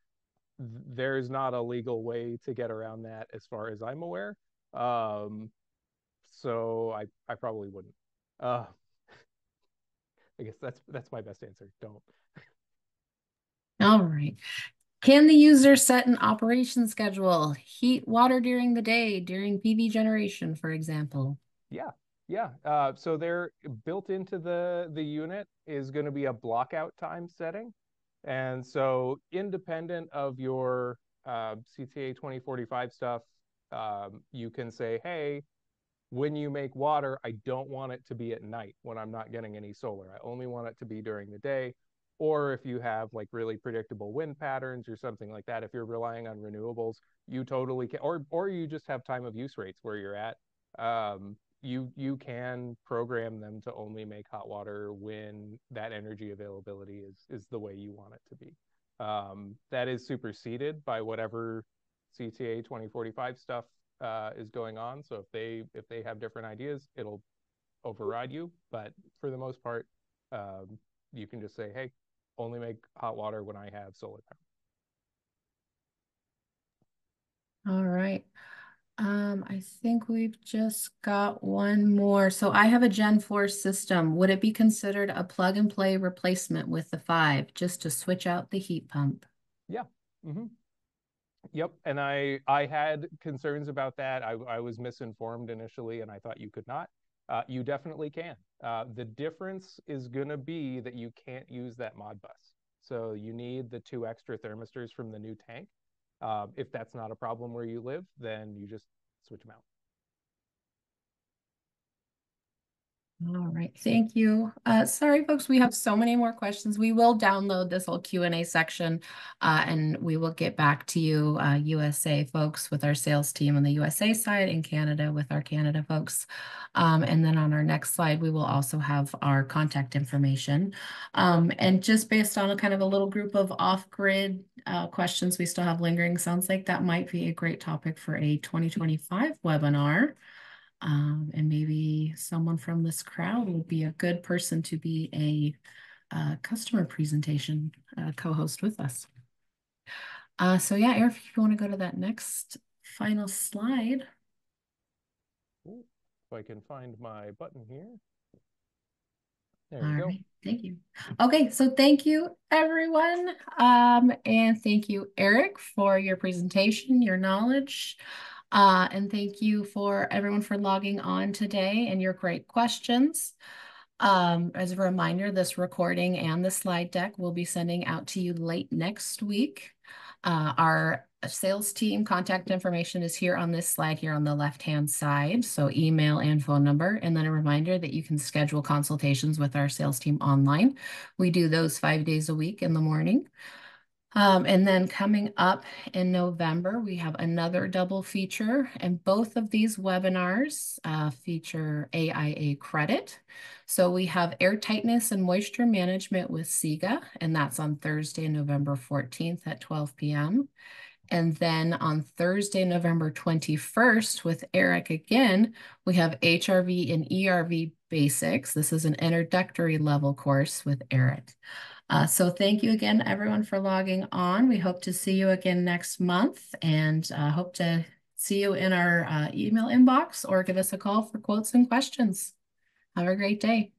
There's not a legal way to get around that as far as I'm aware. Um, so I probably wouldn't. Uh, I guess that's my best answer. Don't. All right. Can the user set an operation schedule? Heat water during the day, during PV generation, for example. Yeah, yeah. So they're built into the unit is going to be a blockout time setting, and so independent of your CTA 2045 stuff, you can say, hey, when you make water, I don't want it to be at night when I'm not getting any solar. I only want it to be during the day. Or if you have like really predictable wind patterns or something like that, if you're relying on renewables, you totally can, or you just have time of use rates where you're at. You can program them to only make hot water when that energy availability is the way you want it to be. That is superseded by whatever CTA 2045 stuff is going on. So if they have different ideas, it'll override you. But for the most part, you can just say, hey, only make hot water when I have solar power. All right. I think we've just got one more. So I have a Gen 4 system. Would it be considered a plug and play replacement with the 5 just to switch out the heat pump? Yeah. Mm-hmm. Yep. And I had concerns about that. I was misinformed initially, and I thought you could not. You definitely can. The difference is going to be that you can't use that Modbus. So you need the two extra thermistors from the new tank. If that's not a problem where you live, then you just switch them out. All right, thank you. Sorry, folks, we have so many more questions. We will download this whole Q&A section, and we will get back to you, USA folks, with our sales team on the USA side, and Canada with our Canada folks. And then on our next slide, we will also have our contact information. And just based on a kind of a little group of off-grid questions we still have lingering, sounds like that might be a great topic for a 2025 webinar. And maybe someone from this crowd will be a good person to be a customer presentation co-host with us. So yeah, Eric, if you want to go to that next final slide. Ooh, if I can find my button here. There All you go. right, thank you. Okay, so thank you, everyone. And thank you, Eric, for your presentation, your knowledge. And thank you for everyone for logging on today and your great questions. As a reminder, this recording and the slide deck will be sending out to you late next week. Our sales team contact information is here on this slide here on the left-hand side. So email and phone number, and then a reminder that you can schedule consultations with our sales team online. We do those 5 days a week in the morning. And then coming up in November, we have another double feature, and both of these webinars feature AIA credit. So we have air tightness and moisture management with SIGA, and that's on Thursday, November 14th at 12 p.m. And then on Thursday, November 21st, with Eric again, we have HRV and ERV basics. This is an introductory level course with Eric. So thank you again, everyone, for logging on. We hope to see you again next month, and hope to see you in our email inbox or give us a call for quotes and questions. Have a great day.